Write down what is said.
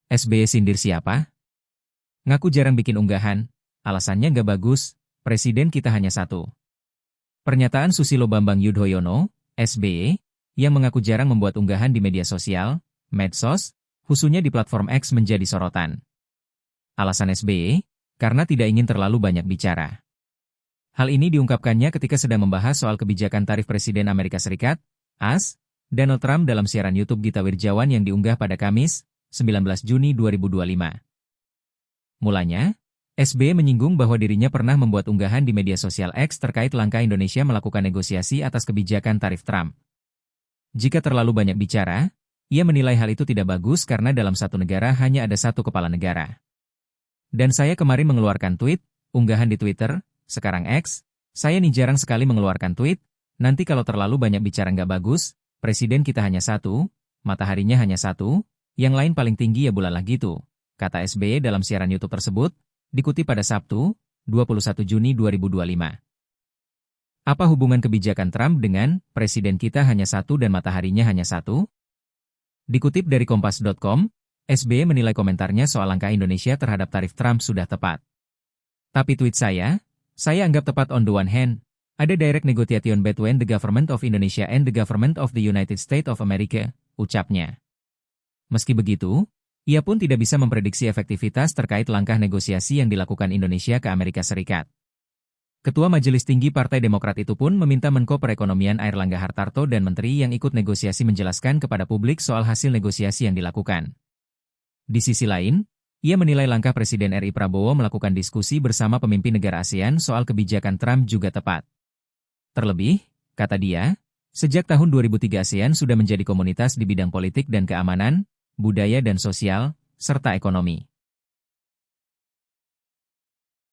SBY sindir siapa? Ngaku jarang bikin unggahan, alasannya nggak bagus, presiden kita hanya satu. Pernyataan Susilo Bambang Yudhoyono, SBY, yang mengaku jarang membuat unggahan di media sosial, medsos, khususnya di platform X menjadi sorotan. Alasan SBY, karena tidak ingin terlalu banyak bicara. Hal ini diungkapkannya ketika sedang membahas soal kebijakan tarif Presiden Amerika Serikat, AS, Donald Trump dalam siaran YouTube Gita Wirjawan yang diunggah pada Kamis, 19 Juni 2025. Mulanya, SBY menyinggung bahwa dirinya pernah membuat unggahan di media sosial X terkait langkah Indonesia melakukan negosiasi atas kebijakan tarif Trump. Jika terlalu banyak bicara, ia menilai hal itu tidak bagus karena dalam satu negara hanya ada satu kepala negara. Dan saya kemarin mengeluarkan tweet, unggahan di Twitter, sekarang X, saya nih jarang sekali mengeluarkan tweet, nanti kalau terlalu banyak bicara nggak bagus, presiden kita hanya satu, mataharinya hanya satu, yang lain paling tinggi ya bulalah gitu, kata SBY dalam siaran YouTube tersebut, dikutip pada Sabtu, 21 Juni 2025. Apa hubungan kebijakan Trump dengan presiden kita hanya satu dan mataharinya hanya satu? Dikutip dari Kompas.com, SBY menilai komentarnya soal langkah Indonesia terhadap tarif Trump sudah tepat. Tapi tweet saya anggap tepat on the one hand, ada direct negotiation between the government of Indonesia and the government of the United States of America, ucapnya. Meski begitu, ia pun tidak bisa memprediksi efektivitas terkait langkah negosiasi yang dilakukan Indonesia ke Amerika Serikat. Ketua Majelis Tinggi Partai Demokrat itu pun meminta Menko Perekonomian Airlangga Hartarto dan Menteri yang ikut negosiasi menjelaskan kepada publik soal hasil negosiasi yang dilakukan. Di sisi lain, ia menilai langkah Presiden RI Prabowo melakukan diskusi bersama pemimpin negara ASEAN soal kebijakan Trump juga tepat. Terlebih, kata dia, sejak tahun 2003 ASEAN sudah menjadi komunitas di bidang politik dan keamanan, budaya dan sosial, serta ekonomi.